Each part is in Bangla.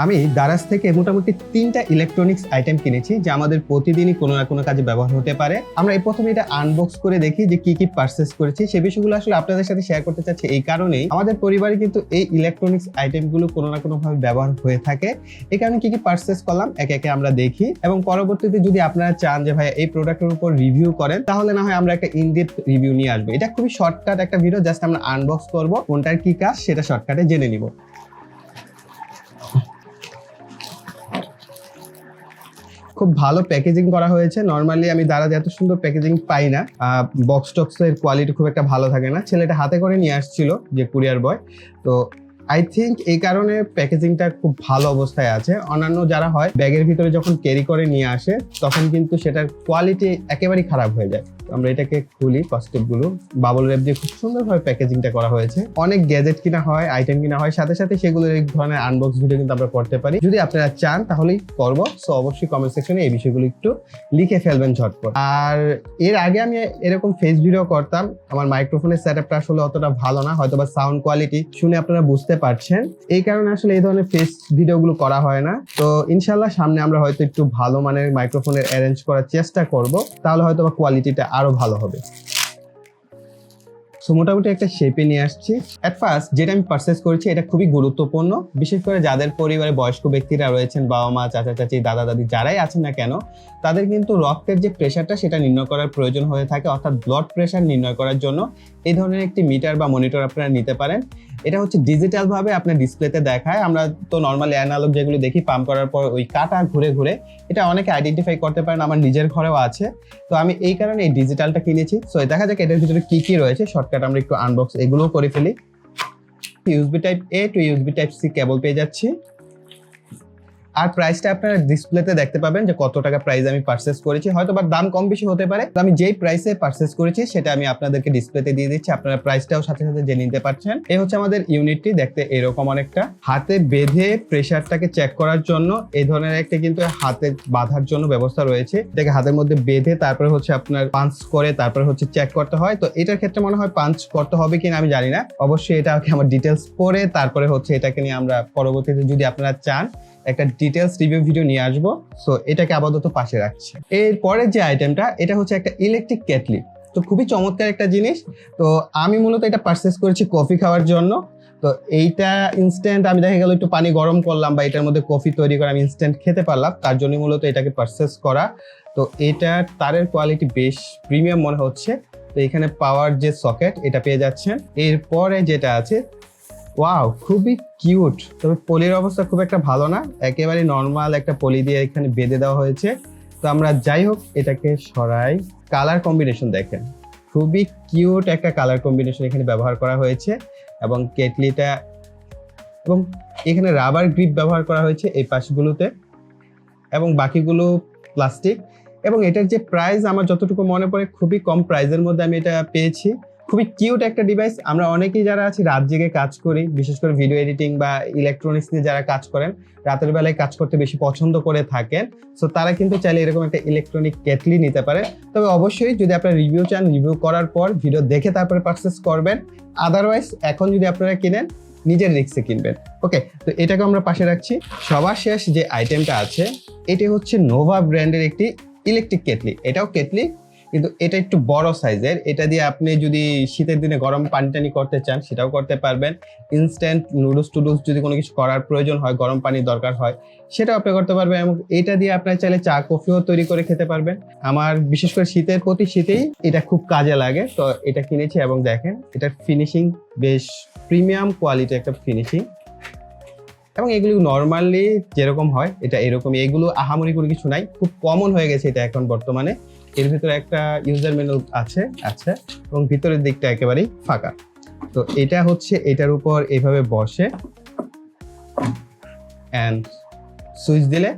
আমি দারাজ থেকে মোটামুটি 3টা ইলেকট্রনিক্স আইটেম কিনেছি যা আমাদের প্রতিদিনই কোনো না কোনো কাজে ব্যবহার হতে পারে। আমরা এই প্রথমে এটা আনবক্স করে দেখি যে কি কি পারচেজ করেছি। সেই বিষয়গুলো আসলে আপনাদের সাথে শেয়ার করতে চাচ্ছি এই কারণেই আমাদের পরিবারে কিন্তু এই ইলেকট্রনিক্স আইটেমগুলো কোনো না কোনো ভাবে ব্যবহার হয়ে থাকে। এই কারণে কি কি পারচেজ করলাম একে একে আমরা দেখি, এবং পরবর্তীতে যদি আপনারা চান যে ভাই এই প্রোডাক্টের উপর রিভিউ করেন তাহলে না হয় আমরা একটা ইনডেপথ রিভিউ নিয়ে আসবো। এটা খুবই শর্টকাট একটা ভিডিও, জাস্ট আমরা আনবক্স করব, কোনটার কি কাজ সেটা শর্টকাটে জেনে নিব। খুব ভালো প্যাকেজিং করা হয়েছে। নর্মালি আমি দারাজ এত সুন্দর প্যাকেজিং পাই না, বক্স টক্সের কোয়ালিটি খুব একটা ভালো থাকে না। ছেলেটা হাতে করে নিয়ে আসছিল যে কুরিয়ার বয়, তো আই থিঙ্ক এই কারণে প্যাকেজিংটা খুব ভালো অবস্থায় আছে। অন্যান্য যারা হয় ব্যাগের ভিতরে যখন ক্যারি করে নিয়ে আসে তখন কিন্তু সেটার কোয়ালিটি একেবারেই খারাপ হয়ে যায়। আমরা এটাকে খুলি, কস্টেপগুলো বাবল র্যাপ দিয়ে খুব সুন্দরভাবে প্যাকেজিংটা করা হয়েছে। অনেক গ্যাজেট কিনা হয়, আইটেম কিনা হয়, সাথে সাথে সেগুলোর এক ধরনের আনবক্স ভিডিও কিন্তু আমরা করতে পারি। যদি আপনারা চান তাহলেই করবো। সো অবশ্যই কমেন্ট সেকশনে এই বিষয়গুলো একটু লিখে ফেলবেন ঝটপট। আর এর আগে আমি এরকম ফেস ভিডিও করতাম, আমার মাইক্রোফোনের সেটআপটা আসলে অতটা ভালো না, হয়তো বা সাউন্ড কোয়ালিটি শুনে আপনারা বুঝতে পারছেন। এই কারণে আসলে এই ধরনের ফেস ভিডিওগুলো করা হয় না। তো ইনশাল্লাহ সামনে আমরা হয়তো একটু ভালো মানের মাইক্রোফোনের অ্যারেঞ্জ করার চেষ্টা করব, তাহলে হয়তো বা কোয়ালিটিটা আরো ভালো হবে। সো মোটামুটি একটা শেপে নিয়ে আসছি। অ্যাট ফার্স্ট যেটা আমি পারচেস করেছি এটা খুবই গুরুত্বপূর্ণ, বিশেষ করে যাদের পরিবারে বয়স্ক ব্যক্তিরা রয়েছেন, বাবা মা, চাচা চাচি, দাদা দাদি যারাই আছেন না কেন, তাদের কিন্তু রক্তের যে প্রেশারটা সেটা নির্ণয় করার প্রয়োজন হয়ে থাকে। অর্থাৎ ব্লাড প্রেশার নির্ণয় করার জন্য এই ধরনের একটি মিটার বা মনিটর আপনারা নিতে পারেন। এটা হচ্ছে ডিজিটাল ভাবে আপনার ডিসপ্লেতে দেখায়। আমরা তো নর্মালি অ্যানালগ যেগুলো দেখি পাম্প করার পর ওই কাটা ঘুরে ঘুরে, এটা অনেকে আইডেন্টিফাই করতে পারেন, আমার নিজের ঘরেও আছে। তো আমি এই কারণে এই ডিজিটালটা কিনেছি। সো দেখা যাক এটার ভিতরে কি কি রয়েছে। শর্টকাট আমরা একটু আনবক্স এগুলোও করে ফেলি। USB type A to USB type C cable পেয়ে যাচ্ছি। আর প্রাইসটা আপনারা ডিসপ্লেতে দেখতে পাবেন যে কত টাকা প্রাইস আমি পারচেস করেছি। হয়তো বা দাম কম বেশি হতে পারে, আমি যেই প্রাইসে পারচেস করেছি সেটা আমি আপনাদেরকে ডিসপ্লেতে দিয়ে দিচ্ছি, আপনারা প্রাইসটাও সাথে সাথে জেনে নিতে পারছেন। এই হচ্ছে আমাদের ইউনিটটি, দেখতে এরকম অনেকটা। হাতে বেঁধে প্রেসারটাকে চেক করার জন্য এই ধরনের একটা কিন্তু হাতে বাঁধার জন্য ব্যবস্থা রয়েছে। এটাকে হাতের মধ্যে বেঁধে তারপরে হচ্ছে আপনার পাঞ্চ করে তারপরে হচ্ছে চেক করতে হয়। তো এটার ক্ষেত্রে মনে হয় পাঞ্চ করতে হবে কিনা আমি জানি না, অবশ্যই এটাকে আমার ডিটেলস পড়ে তারপরে হচ্ছে এটাকে নিয়ে আমরা পরবর্তীতে যদি আপনারা চান একটা ডিটেলস রিভিউ ভিডিও নিয়ে আসবো। সো এটাকে আপাতত পাশে রাখছি। এরপরে যে আইটেমটা, এটা হচ্ছে একটা ইলেকট্রিক কেটলি। তো খুবই চমৎকার একটা জিনিস। তো আমি মূলত এটা পারচেস করেছি কফি খাওয়ার জন্য। তো এইটা ইনস্ট্যান্ট, আমি দেখা গেল একটু পানি গরম করলাম বা এটার মধ্যে কফি তৈরি করে আমি ইনস্ট্যান্ট খেতে পারলাম, তার জন্য মূলত এটাকে পারচেস করা। তো এটা তারের কোয়ালিটি বেশ প্রিমিয়াম মনে হচ্ছে। তো এখানে পাওয়ার যে সকেট এটা পেয়ে যাচ্ছেন। এরপরে যেটা আছে, ওয়াও, খুবই কিউট। তবে পলির অবস্থা খুব একটা ভালো না, একেবারে নর্মাল একটা পলি দিয়ে এখানে বেঁধে দেওয়া হয়েছে। তো আমরা যাই হোক এটাকে সরাই। কালার কম্বিনেশন দেখেন, খুবই কিউট একটা কালার কম্বিনেশন এখানে ব্যবহার করা হয়েছে। এবং কেটলিটা, এবং এখানে রাবার গ্রিপ ব্যবহার করা হয়েছে এই পাশগুলোতে, এবং বাকিগুলো প্লাস্টিক। এবং এটার যে প্রাইস আমার যতটুকু মনে পড়ে খুবই কম প্রাইসের মধ্যে আমি এটা পেয়েছি। খুবই কিউট একটা ডিভাইস। আমরা অনেকেই যারা আছি রাত জেগে কাজ করি, বিশেষ করে ভিডিও এডিটিং বা ইলেকট্রনিক্স নিয়ে যারা কাজ করেন, রাতের বেলায় কাজ করতে বেশি পছন্দ করে থাকেন। সো তারা কিন্তু চাইলে এরকম একটা ইলেকট্রনিক কেটলি নিতে পারে। তবে অবশ্যই যদি আপনারা রিভিউ চান, রিভিউ করার পর ভিডিও দেখে তারপরে পারচেস করবেন। আদারওয়াইজ এখন যদি আপনারা কিনেন নিজের রিস্কে কিনবেন। ওকে, তো এটাকে আমরা পাশে রাখছি। সবার শেষ যে আইটেমটা আছে, এটি হচ্ছে নোভা ব্র্যান্ডের একটি ইলেকট্রিক কেটলি। এটাও কেটলি, কিন্তু এটা একটু বড় সাইজের। এটা দিয়ে আপনি যদি শীতের দিনে গরম পানি টানি করতে চান সেটাও করতে পারবেন। ইনস্ট্যান্ট নুডলস টুডলস যদি কোনো কিছু করার প্রয়োজন হয়, গরম পানির দরকার হয়, সেটাও আপনি করতে পারবেন। এবং এটা দিয়ে আপনার চাইলে চা কফিও তৈরি করে খেতে পারবেন। আমার বিশেষ করে শীতের প্রতি শীতেই এটা খুব কাজে লাগে। তো এটা কিনেছি, এবং দেখেন এটার ফিনিশিং বেশ প্রিমিয়াম কোয়ালিটি একটা ফিনিশিং। এবং এগুলো নর্মালি যেরকম হয় এটা এরকম, এগুলো আহামরি কোনো কিছু নাই, খুব কমন হয়ে গেছে এটা এখন বর্তমানে। এর ভিতরে একটা ইউজার ম্যানুয়াল আছে, আচ্ছা, এবং ভিতরের দিকটা একেবারেই ফাঁকা। তো এটা হচ্ছে এটার উপর এইভাবে বসে অ্যান্ড সুইচ দিলে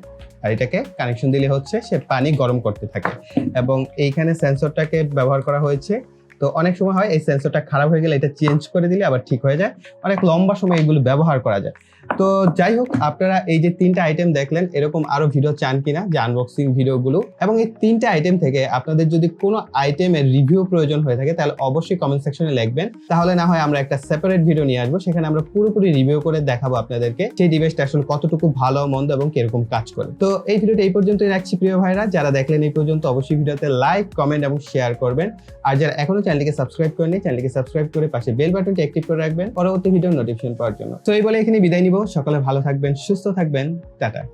আর এটাকে কানেকশন দিলে হচ্ছে সে পানি গরম করতে থাকে। এবং এইখানে সেন্সরটাকে ব্যবহার করা হয়েছে। তো তো অনেক সময় হয় এই সেন্সরটা খারাপ হয়ে গেলে এটা চেঞ্জ করে দিলে আবার ঠিক হয়ে যায়, অনেক লম্বা সময় এগুলো ব্যবহার করা যায়। তো যাই হোক, আপনারা এই যে 3টা আইটেম দেখলেন, এরকম আরো ভিডিও চান কিনা যে আনবক্সিং ভিডিওগুলো, এবং এই 3টা আইটেম থেকে আপনাদের যদি কোনো আইটেমের রিভিউ প্রয়োজন হয়ে থাকে তাহলে অবশ্যই কমেন্ট সেকশনে লিখবেন, তাহলে না হয় আমরা একটা সেপারেট ভিডিও নিয়ে আসবো, সেখানে আমরা পুরোপুরি রিভিউ করে দেখাবো আপনাদেরকে সেই ডিভাইসটা আসলে কতটুকু ভালো মন্দ এবং কিরকম কাজ করে। তো এই ভিডিওটা এই পর্যন্তই রাখছি প্রিয় ভাইরা, যারা দেখলেন এই পর্যন্ত অবশ্যই ভিডিওতে লাইক, কমেন্ট এবং শেয়ার করবেন, আর যারা এখনো চ্যানেলটিকে সাবস্ক্রাইব করেননি চ্যানেলটিকে সাবস্ক্রাইব করে পাশে বেল বাটনটি অ্যাক্টিভ করে রাখবেন পরবর্তী ভিডিওর নোটিফিকেশন পাওয়ার জন্য। তো এই বলে এখানে বিদায় নিব, সকলে ভালো থাকবেন, সুস্থ থাকবেন, টাটা।